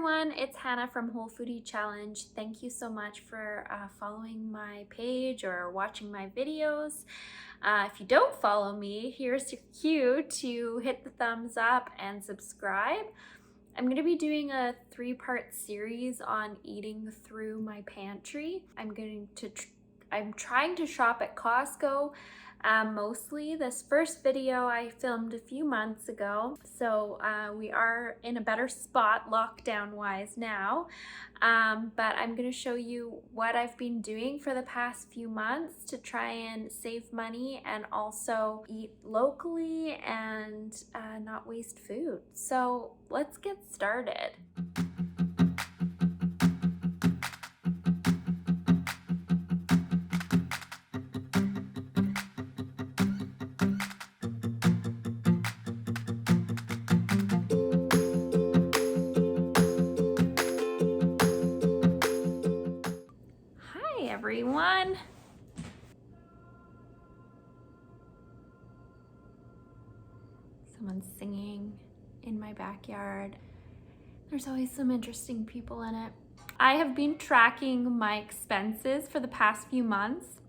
everyone, it's Hannah from Whole Foodie Challenge. Thank you so much for following my page or watching my videos. If you don't follow me, here's your cue to hit the thumbs up and subscribe. I'm going to be doing a 3-part series on eating through my pantry. I'm trying to shop at Costco mostly. This first video I filmed a few months ago, so we are in a better spot lockdown wise now, but I'm going to show you what I've been doing for the past few months to try and save money and also eat locally and not waste food. So let's get started. Everyone. Someone's singing in my backyard. There's always some interesting people in it. I have been tracking my expenses for the past few months,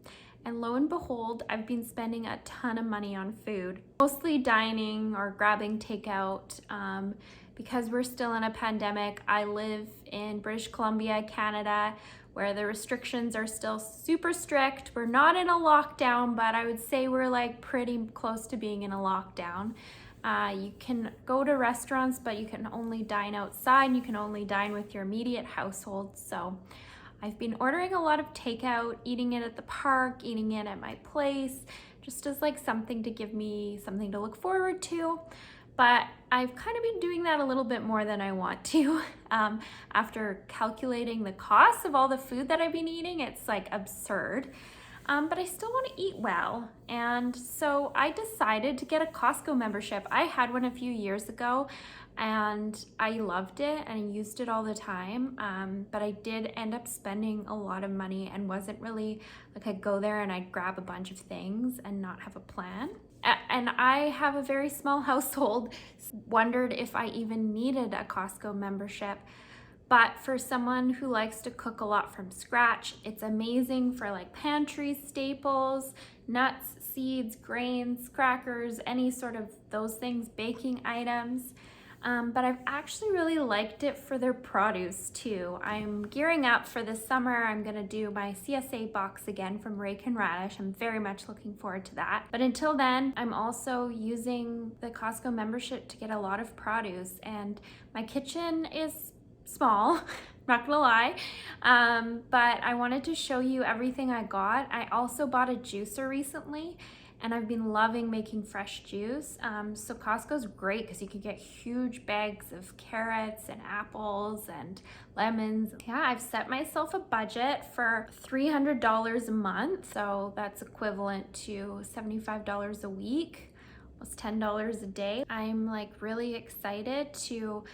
and lo and behold, I've been spending a ton of money on food, mostly dining or grabbing takeout. Because we're still in a pandemic, I live in British Columbia, Canada, where the restrictions are still super strict. We're not in a lockdown, but I would say we're like pretty close to being in a lockdown. You can go to restaurants, but you can only dine outside and you can only dine with your immediate household. So I've been ordering a lot of takeout, eating it at the park, eating it at my place, just as like something to give me something to look forward to. But I've kind of been doing that a little bit more than I want to. After calculating the cost of all the food that I've been eating, it's like absurd. But I still want to eat well. And so I decided to get a Costco membership. I had one a few years ago and I loved it and I used it all the time. But I did end up spending a lot of money and wasn't really like I'd go there and I'd grab a bunch of things and not have a plan. And I have a very small household, wondered if I even needed a Costco membership. But for someone who likes to cook a lot from scratch, it's amazing for like pantry staples, nuts, seeds, grains, crackers, any sort of those things, baking items. But I've actually really liked it for their produce too. I'm gearing up for this summer. I'm gonna do my CSA box again from Rake and Radish. I'm very much looking forward to that. But until then, I'm also using the Costco membership to get a lot of produce, and my kitchen is small, not gonna lie, but I wanted to show you everything I got. I also bought a juicer recently, and I've been loving making fresh juice. So Costco's great because you can get huge bags of carrots and apples and lemons. Yeah, I've set myself a budget for $300 a month. So that's equivalent to $75 a week, almost $10 a day. I'm like really excited to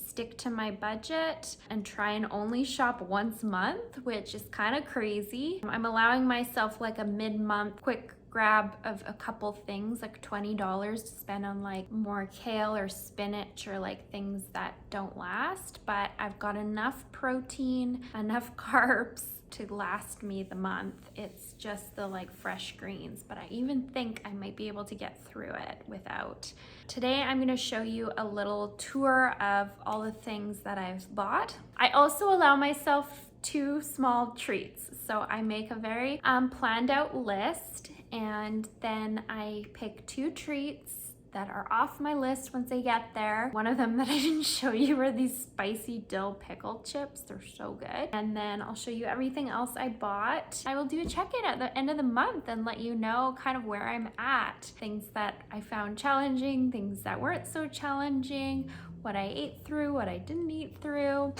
stick to my budget and try and only shop once a month, which is kind of crazy. I'm allowing myself like a mid-month quick grab of a couple things, like $20 to spend on like more kale or spinach or like things that don't last, but I've got enough protein, enough carbs to last me the month. It's just the like fresh greens, but I even think I might be able to get through it without. Today I'm going to show you a little tour of all the things that I've bought. I also allow myself 2 small treats. So I make a very planned out list, and then I pick 2 treats that are off my list once I get there. One of them that I didn't show you were these spicy dill pickle chips. They're so good. And then I'll show you everything else I bought. I will do a check-in at the end of the month and let you know kind of where I'm at. Things that I found challenging, things that weren't so challenging, what I ate through, what I didn't eat through.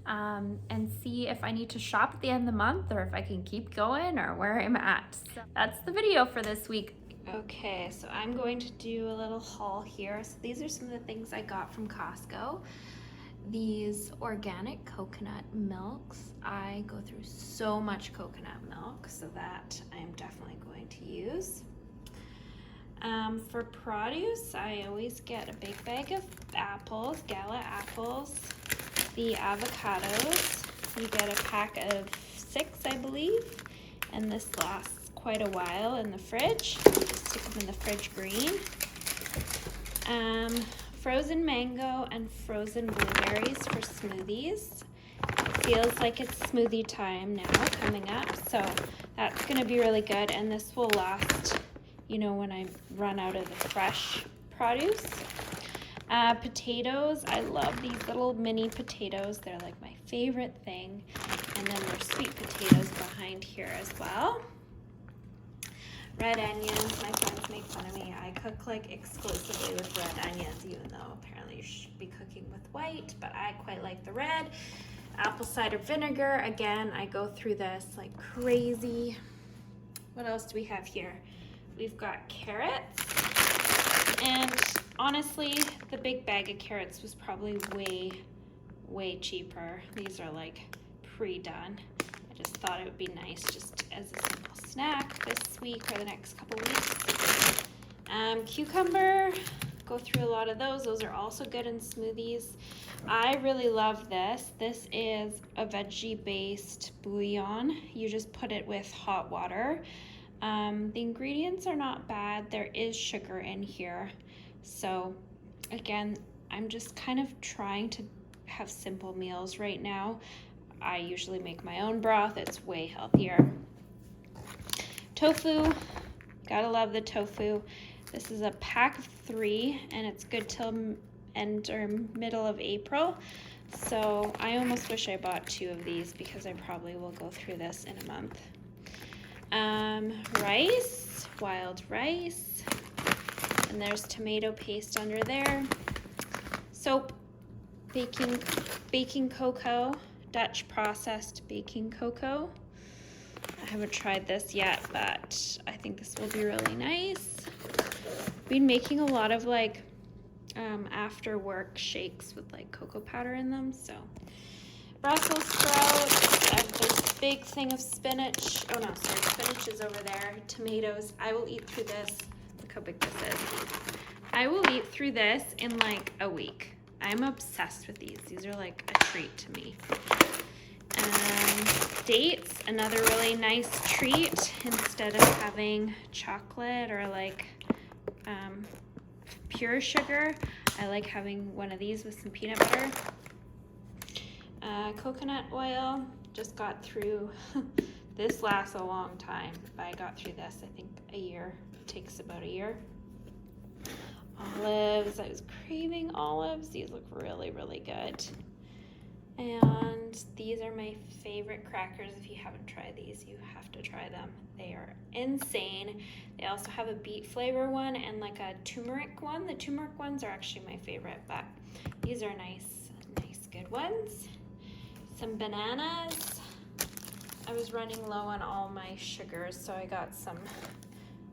And see if I need to shop at the end of the month or if I can keep going or where I'm at. So that's the video for this week. Okay, so I'm going to do a little haul here. So these are some of the things I got from Costco. These organic coconut milks. I go through so much coconut milk, so that I'm definitely going to use. For produce, I always get a big bag of apples, Gala apples. the avocados. You get a pack of 6, I believe, and this lasts quite a while in the fridge. Just stick them in the fridge green. Frozen mango and frozen blueberries for smoothies. It feels like it's smoothie time now coming up, so that's gonna be really good, and this will last, you know, when I run out of the fresh produce. Potatoes, I love these little mini potatoes. They're like my favorite thing. And then there's sweet potatoes behind here as well. Red onions, my friends make fun of me. I cook like exclusively with red onions, even though apparently you should be cooking with white, but I quite like the red. Apple cider vinegar, again, I go through this like crazy. What else do we have here? We've got carrots, and honestly, the big bag of carrots was probably way cheaper. These are like pre-done. I just thought it would be nice just as a simple snack this week or the next couple weeks. Cucumber, go through a lot of those. Those are also good in smoothies. I really love this. This is a veggie-based bouillon. You just put it with hot water. The ingredients are not bad. There is sugar in here. So again, I'm just kind of trying to have simple meals right now. I usually make my own broth. It's way healthier. Tofu, gotta love the tofu. This is a pack of 3 and it's good till end or middle of April. So I almost wish I bought 2 of these because I probably will go through this in a month. Rice, wild rice, and there's tomato paste under there. Soap, baking cocoa, Dutch processed baking cocoa. I haven't tried this yet, but I think this will be really nice. Been making a lot of like after work shakes with like cocoa powder in them. So Brussels sprouts, I have this big thing of spinach. Oh no, sorry, spinach is over there. Tomatoes, I will eat through this. Look how big this is. I will eat through this in like a week. I'm obsessed with these. These are like a treat to me. Dates, another really nice treat. Instead of having chocolate or like pure sugar, I like having one of these with some peanut butter. Coconut oil, just got through, this lasts a long time, but I got through this, I think a year, it takes about a year. Olives, I was craving olives, these look really good. And these are my favorite crackers. If you haven't tried these, you have to try them. They are insane. They also have a beet flavor one and like a turmeric one. The turmeric ones are actually my favorite, but these are nice good ones. Some bananas. I was running low on all my sugars, so I got some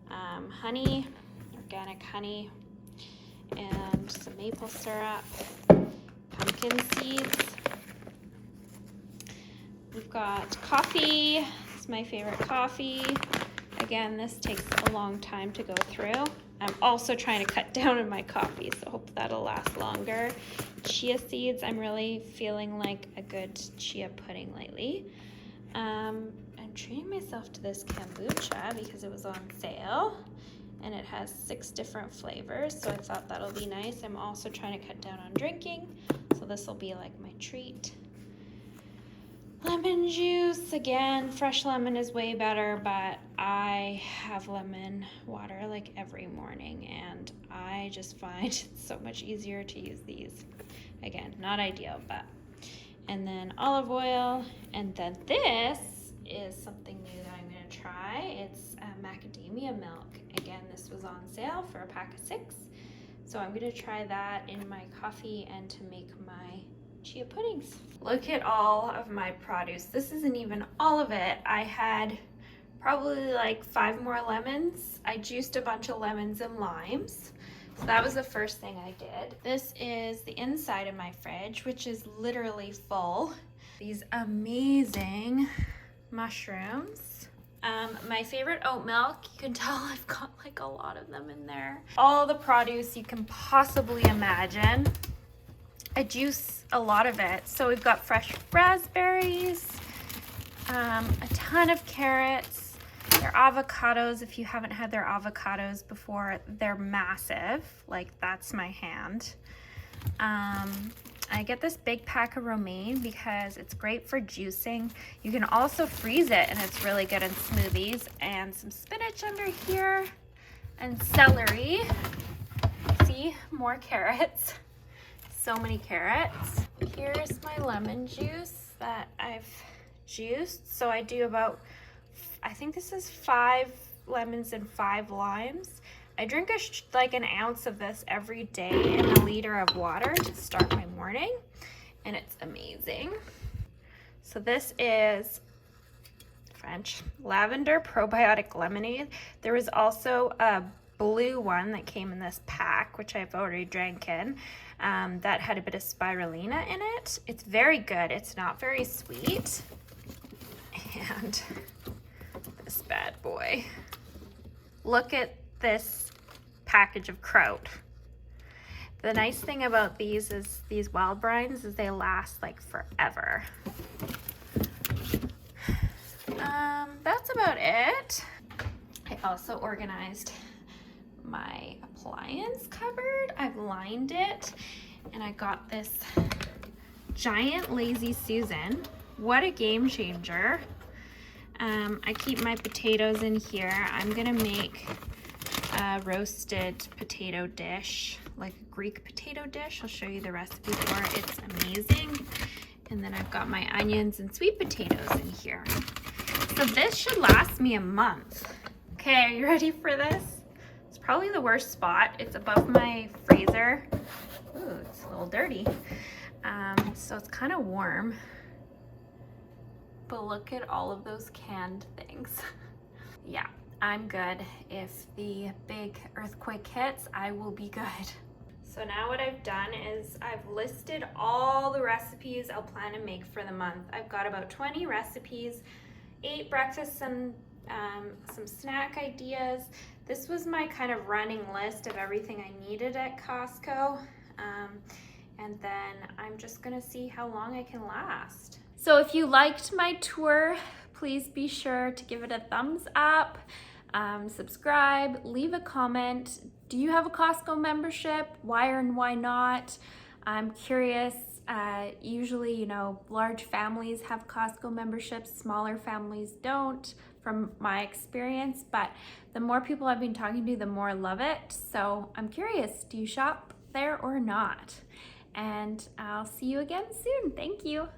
honey, organic honey, and some maple syrup, pumpkin seeds. We've got coffee. It's my favorite coffee. Again, this takes a long time to go through. I'm also trying to cut down on my coffee, so hope that'll last longer. Chia seeds, I'm really feeling like a good chia pudding lately. I'm treating myself to this kombucha because it was on sale and it has 6 different flavors, so I thought that'll be nice. I'm also trying to cut down on drinking, so this will be like my treat. Lemon juice, again, fresh lemon is way better, but I have lemon water like every morning and I just find it's so much easier to use these. Again, not ideal, but. And then olive oil, and then this is something new that I'm gonna try. It's macadamia milk. Again, this was on sale for a pack of 6. So I'm gonna try that in my coffee and to make my chia puddings. Look at all of my produce. This isn't even all of it. I had probably like 5 more lemons. I juiced a bunch of lemons and limes. So that was the first thing I did. This is the inside of my fridge, which is literally full. These amazing mushrooms. My favorite oat milk. You can tell I've got like a lot of them in there. All the produce you can possibly imagine. I juice a lot of it. So we've got fresh raspberries, a ton of carrots, their avocados. If you haven't had their avocados before, they're massive. Like, that's my hand. I get this big pack of romaine because it's great for juicing. You can also freeze it and it's really good in smoothies. And some spinach under here and celery. See, more carrots. So many carrots. Here's my lemon juice that I've juiced. So I do about, I think this is 5 lemons and 5 limes. I drink like an ounce of this every day in a liter of water to start my morning, and it's amazing. So this is French lavender probiotic lemonade. There was also a blue one that came in this pack, which I've already drank in, that had a bit of spirulina in it. It's very good. It's not very sweet. And this bad boy. Look at this package of kraut. The nice thing about these wild brines is they last like forever. That's about it. I also organized my appliance cupboard. I've lined it, and I got this giant Lazy Susan. What a game changer. I keep my potatoes in here. I'm gonna make a roasted potato dish, like a Greek potato dish. I'll show you the recipe for it. It's amazing. And then I've got my onions and sweet potatoes in here. So this should last me a month. Okay, are you ready for this? It's probably the worst spot. It's above my freezer. Ooh, it's a little dirty. So it's kind of warm. But look at all of those canned things. Yeah, I'm good. If the big earthquake hits, I will be good. So now what I've done is I've listed all the recipes I'll plan to make for the month. I've got about 20 recipes, 8 breakfasts and some snack ideas. This was my kind of running list of everything I needed at Costco. And then I'm just gonna see how long I can last. So if you liked my tour, please be sure to give it a thumbs up, subscribe, leave a comment. Do you have a Costco membership? Why or why not? I'm curious. Usually, you know, large families have Costco memberships, smaller families don't, from my experience, but the more people I've been talking to, the more I love it. So I'm curious, do you shop there or not? And I'll see you again soon. Thank you.